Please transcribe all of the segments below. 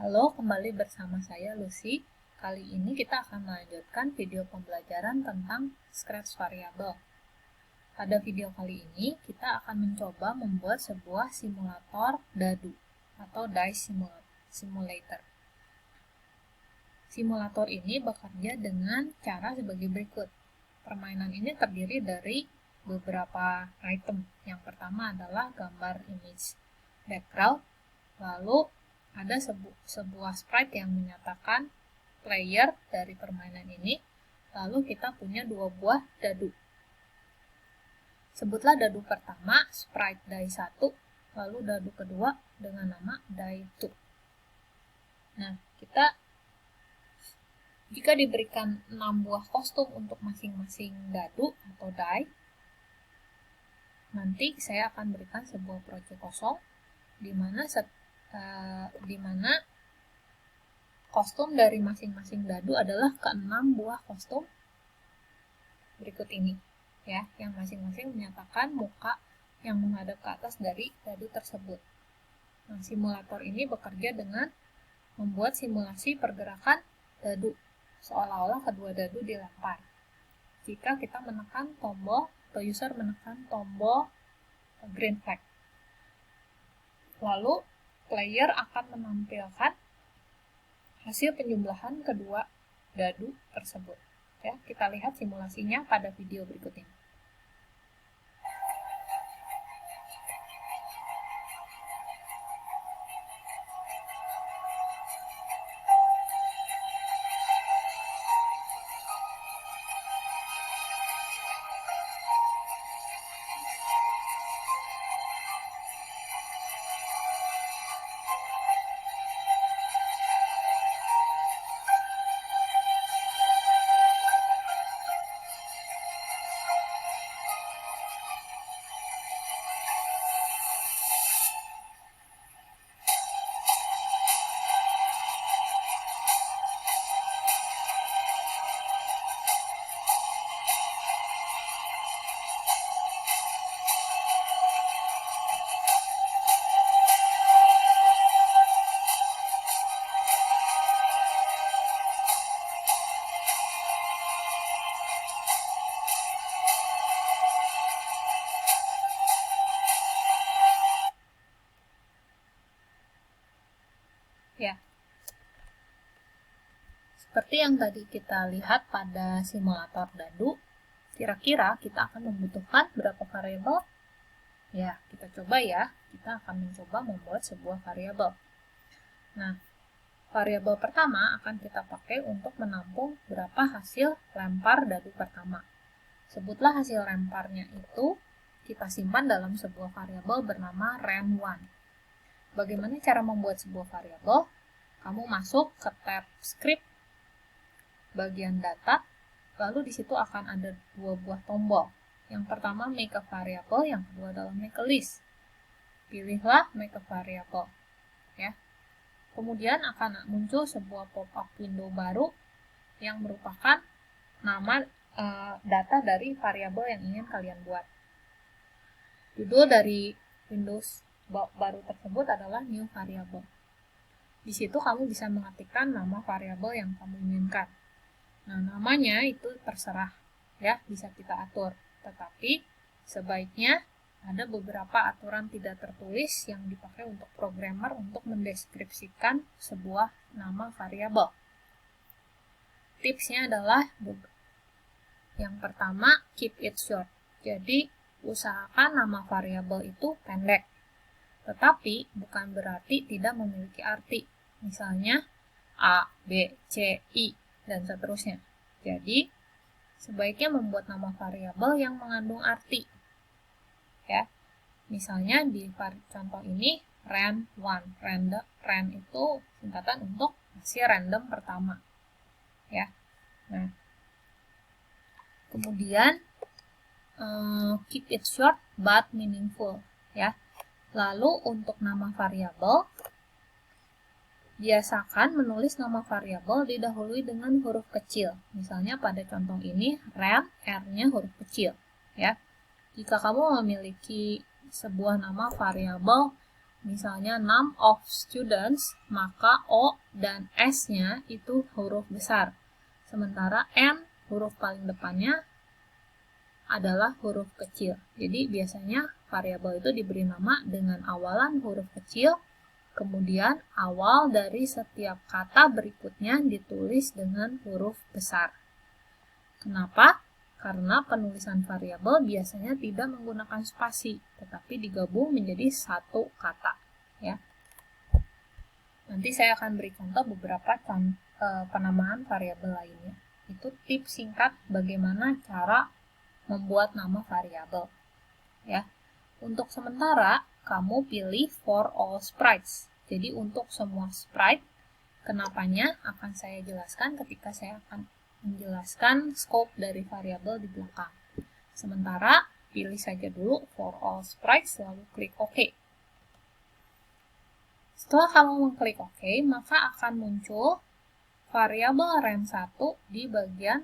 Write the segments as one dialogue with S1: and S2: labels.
S1: Halo, kembali bersama saya Lucy. Kali ini kita akan melanjutkan video pembelajaran tentang scratch variable. Pada video kali ini, kita akan mencoba membuat sebuah simulator dadu atau dice simulator. Simulator ini bekerja dengan cara sebagai berikut. Permainan ini terdiri dari beberapa item. Yang pertama adalah gambar image background, lalu ada sebuah sprite yang menyatakan player dari permainan ini, lalu kita punya dua buah dadu. Sebutlah dadu pertama, sprite die 1, lalu dadu kedua dengan nama die 2. Nah, jika diberikan 6 buah kostum untuk masing-masing dadu atau die, nanti saya akan berikan sebuah project kosong, di mana kostum dari masing-masing dadu adalah ke-6 buah kostum berikut ini, ya, yang masing-masing menyatakan muka yang menghadap ke atas dari dadu tersebut. Nah, simulator ini bekerja dengan membuat simulasi pergerakan dadu, seolah-olah kedua dadu dilempar. Jika kita menekan tombol atau user menekan tombol green flag. Lalu, player akan menampilkan hasil penjumlahan kedua dadu tersebut. Ya, kita lihat simulasinya pada video berikut ini. Ya, seperti yang tadi kita lihat pada simulator dadu, kira-kira kita akan membutuhkan berapa variabel? Ya, kita coba ya. Kita akan mencoba membuat sebuah variabel. Nah, variabel pertama akan kita pakai untuk menampung berapa hasil lempar dadu pertama. Sebutlah hasil lemparnya itu kita simpan dalam sebuah variabel bernama ren1. Bagaimana cara membuat sebuah variabel? Kamu masuk ke tab script, bagian data, lalu di situ akan ada dua buah tombol. Yang pertama make a variable, yang kedua adalah make a list. Pilihlah make a variable, ya. Kemudian akan muncul sebuah pop-up window baru yang merupakan nama data dari variabel yang ingin kalian buat. Judul dari Windows baru tersebut adalah new variable. Di situ kamu bisa mengetikkan nama variabel yang kamu inginkan. Nah, namanya itu terserah, ya, bisa kita atur. Tetapi sebaiknya ada beberapa aturan tidak tertulis yang dipakai untuk programmer untuk mendeskripsikan sebuah nama variabel. Tipsnya adalah yang pertama, keep it short. Jadi, usahakan nama variabel itu pendek. Tetapi bukan berarti tidak memiliki arti. Misalnya A, B, C, I, dan seterusnya. Jadi, sebaiknya membuat nama variabel yang mengandung arti. Ya. Misalnya di contoh ini ren1. Ren itu singkatan untuk hasil random pertama. Ya. Nah, kemudian keep it short but meaningful, ya. Lalu untuk nama variabel, biasakan menulis nama variabel didahului dengan huruf kecil. Misalnya pada contoh ini ren, R-nya huruf kecil, ya. Jika kamu memiliki sebuah nama variabel misalnya num of students, maka O dan S-nya itu huruf besar. Sementara N, huruf paling depannya, adalah huruf kecil. Jadi biasanya variabel itu diberi nama dengan awalan huruf kecil, kemudian awal dari setiap kata berikutnya ditulis dengan huruf besar. Kenapa? Karena penulisan variabel biasanya tidak menggunakan spasi, tetapi digabung menjadi satu kata. Ya. Nanti saya akan beri contoh beberapa penamaan variabel lainnya. Itu tips singkat bagaimana cara membuat nama variabel. Ya. Untuk sementara, kamu pilih for all sprites. Jadi untuk semua sprite, kenapanya akan saya jelaskan ketika saya akan menjelaskan scope dari variabel di belakang. Sementara, pilih saja dulu for all sprites, lalu klik OK. Setelah kamu mengklik OK, maka akan muncul variabel rem1 di bagian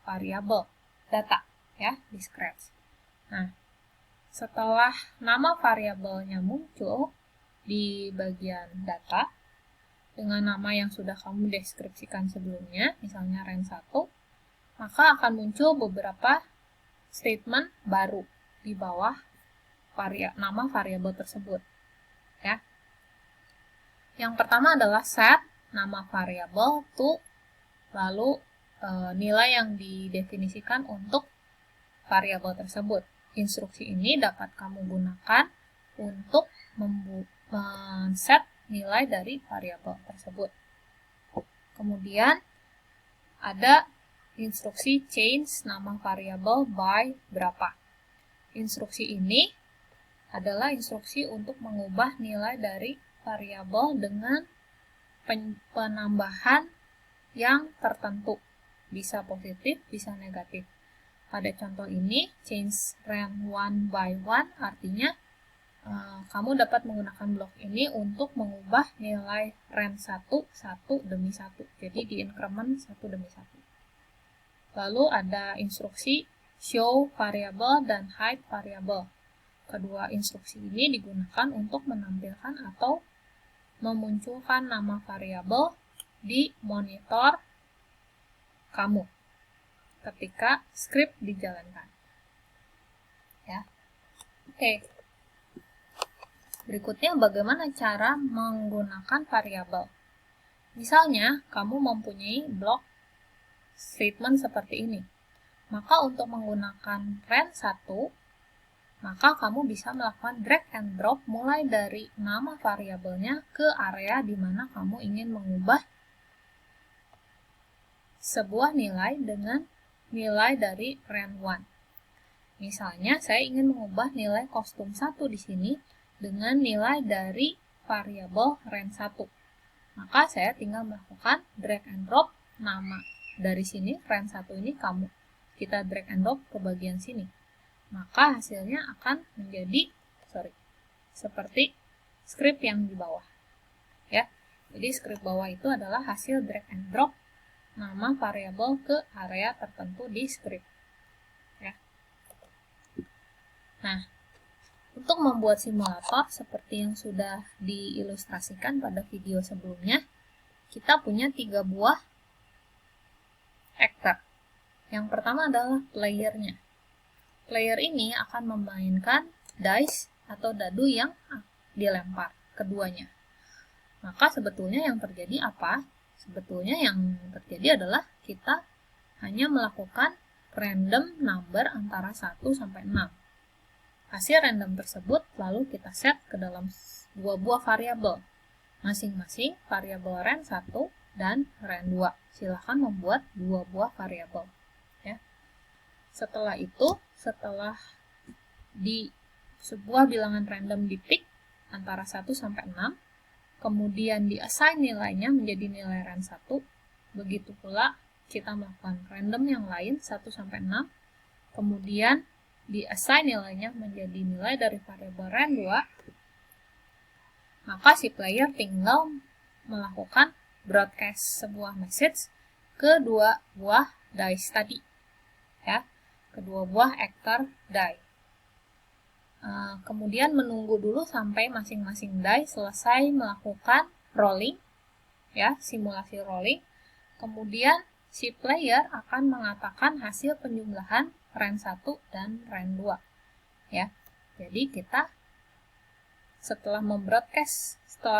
S1: variabel data, ya, di Scratch. Nah, setelah nama variabelnya muncul di bagian data, dengan nama yang sudah kamu deskripsikan sebelumnya, misalnya rem1, maka akan muncul beberapa statement baru di bawah nama variabel tersebut. Ya. Yang pertama adalah set nama variabel to, lalu nilai yang didefinisikan untuk variabel tersebut. Instruksi ini dapat kamu gunakan untuk men-set nilai dari variabel tersebut. Kemudian ada instruksi change nama variabel by berapa. Instruksi ini adalah instruksi untuk mengubah nilai dari variabel dengan penambahan yang tertentu. Bisa positif, bisa negatif. Pada contoh ini, change rem 1 by 1 artinya kamu dapat menggunakan blok ini untuk mengubah nilai rem 1 demi 1. Jadi di increment 1 demi 1. Lalu ada instruksi show variable dan hide variable. Kedua instruksi ini digunakan untuk menampilkan atau memunculkan nama variabel di monitor kamu ketika script dijalankan. Ya. Oke. Berikutnya, bagaimana cara menggunakan variabel. Misalnya, kamu mempunyai blok statement seperti ini. Maka untuk menggunakan rem1, maka kamu bisa melakukan drag and drop mulai dari nama variabelnya ke area di mana kamu ingin mengubah sebuah nilai dengan nilai dari rem1. Misalnya, saya ingin mengubah nilai kostum 1 di sini dengan nilai dari variabel rem1. Maka saya tinggal melakukan drag and drop nama dari sini, rem1 ini kita drag and drop ke bagian sini. Maka hasilnya akan menjadi seperti script yang di bawah. Ya. Jadi script bawah itu adalah hasil drag and drop nama variabel ke area tertentu di script. Ya. Nah, untuk membuat simulator seperti yang sudah diilustrasikan pada video sebelumnya, kita punya 3 buah actor. Yang pertama adalah playernya. Player ini akan memainkan dice atau dadu yang dilempar, keduanya. Maka sebetulnya yang terjadi apa? Sebetulnya yang terjadi adalah kita hanya melakukan random number antara 1 sampai 6. Hasil random tersebut lalu kita set ke dalam 2 buah variabel, masing-masing variabel rem1 dan rem2. Silahkan membuat 2 buah variabel. Ya. Setelah itu, setelah di sebuah bilangan random di-pick antara 1 sampai 6, kemudian di-assign nilainya menjadi nilai rem1, begitu pula kita melakukan random yang lain 1 sampai 6, kemudian di-assign nilainya menjadi nilai dari variabel rem2, maka si player tinggal melakukan broadcast sebuah message ke 2 buah dice tadi. Ya, kedua buah actor die. Kemudian menunggu dulu sampai masing-masing die selesai melakukan rolling, ya, simulasi rolling. Kemudian si player akan mengatakan hasil penjumlahan rand 1 dan rand 2. Ya. Jadi kita setelah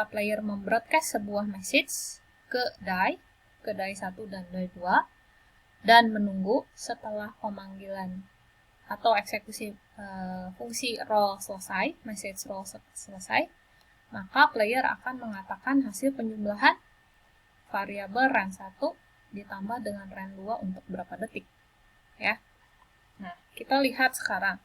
S1: player membroadcast sebuah message ke die 1 dan die 2 dan menunggu setelah pemanggilan atau eksekusi fungsi roll selesai, message roll selesai, maka player akan mengatakan hasil penjumlahan variabel rand 1 ditambah dengan rand 2 untuk berapa detik. Ya. Nah, kita lihat sekarang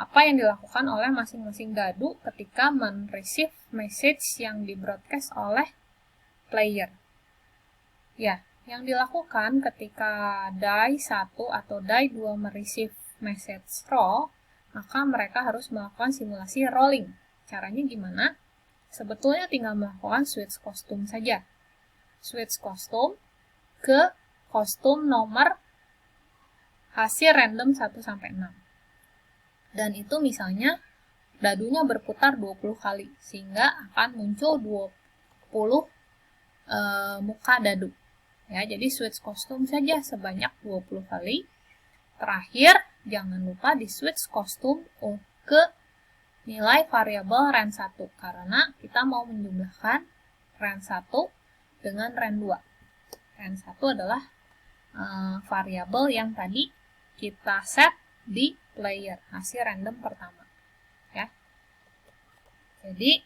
S1: apa yang dilakukan oleh masing-masing dadu ketika men-receive message yang di-broadcast oleh player. Ya, yang dilakukan ketika die 1 atau die 2 mereceive message roll, maka mereka harus melakukan simulasi rolling. Caranya gimana? Sebetulnya tinggal melakukan switch kostum saja. Switch kostum ke kostum nomor hasil random 1-6. Dan itu misalnya dadunya berputar 20 kali, sehingga akan muncul 20 muka dadu. Ya, jadi switch kostum saja sebanyak 20 kali. Terakhir, jangan lupa di switch kostum ke nilai variabel rand 1, karena kita mau menjumlahkan rand 1 dengan rand 2. Rand 1 adalah variabel yang tadi kita set di player, hasil random pertama. Ya. Jadi,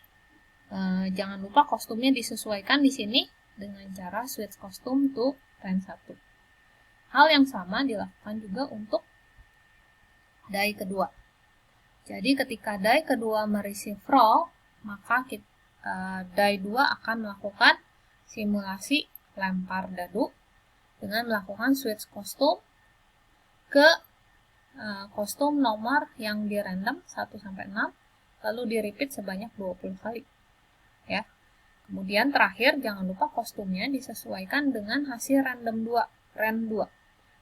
S1: jangan lupa kostumnya disesuaikan di sini dengan cara switch kostum to rand 1. Hal yang sama dilakukan juga untuk die kedua. Jadi ketika die kedua mereceive roll, maka die 2 akan melakukan simulasi lempar dadu dengan melakukan switch kostum ke kostum nomor yang di random 1-6, lalu di repeat sebanyak 20 kali. Ya. Kemudian terakhir, jangan lupa kostumnya disesuaikan dengan hasil random 2, rand 2,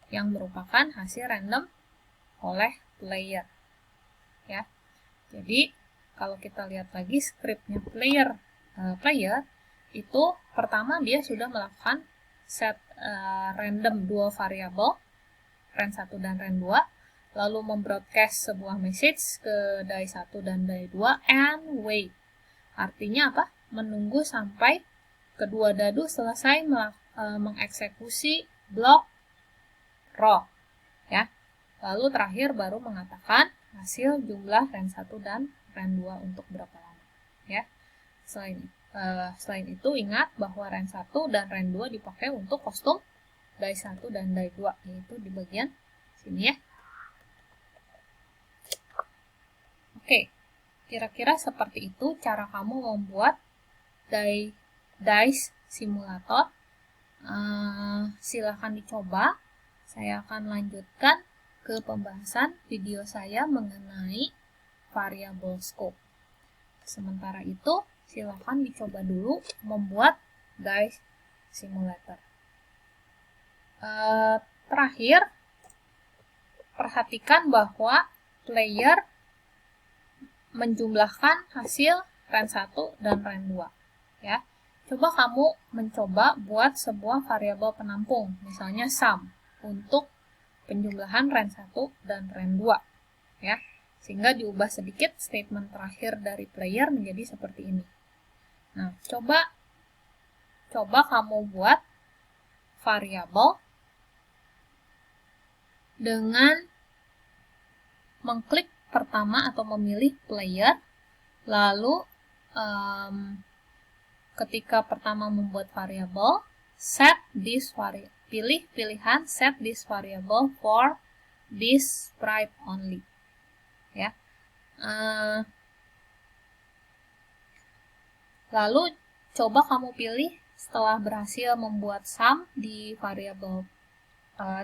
S1: yang merupakan hasil random oleh player. Ya. Jadi, kalau kita lihat lagi scriptnya player itu pertama dia sudah melakukan set random 2 variabel, rand 1 dan rand 2, lalu membroadcast sebuah message ke die 1 dan die 2 and wait. Artinya apa? Menunggu sampai kedua dadu selesai mengeksekusi blok roll. Ya. Lalu terakhir baru mengatakan hasil jumlah rand 1 dan rand 2 untuk berapa lama. Ya. Selain itu ingat bahwa rand 1 dan rand 2 dipakai untuk kostum die 1 dan die 2, yaitu di bagian sini ya. Oke, kira-kira seperti itu cara kamu membuat dice simulator. Silahkan dicoba. Saya akan lanjutkan ke pembahasan video saya mengenai variable scope. Sementara itu, silahkan dicoba dulu membuat dice simulator. Terakhir, perhatikan bahwa player menjumlahkan hasil rand 1 dan rand 2. Ya. Coba kamu mencoba buat sebuah variabel penampung, misalnya sum, untuk penjumlahan rand 1 dan rand 2. Ya. Sehingga diubah sedikit statement terakhir dari player menjadi seperti ini. Nah, coba kamu buat variabel dengan mengklik pertama atau memilih player, lalu ketika pertama membuat variabel, pilih pilihan set this variable for this sprite only. Ya. Lalu coba kamu pilih setelah berhasil membuat sum di variabel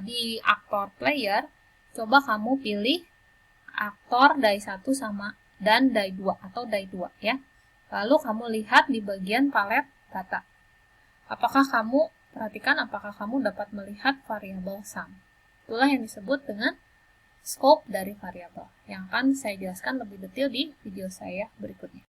S1: di aktor player, coba kamu pilih aktor die 1 dan die 2 atau die 2 ya. Lalu kamu lihat di bagian palet data. Perhatikan apakah kamu dapat melihat variabel sum. Itulah yang disebut dengan scope dari variabel yang akan saya jelaskan lebih detail di video saya berikutnya.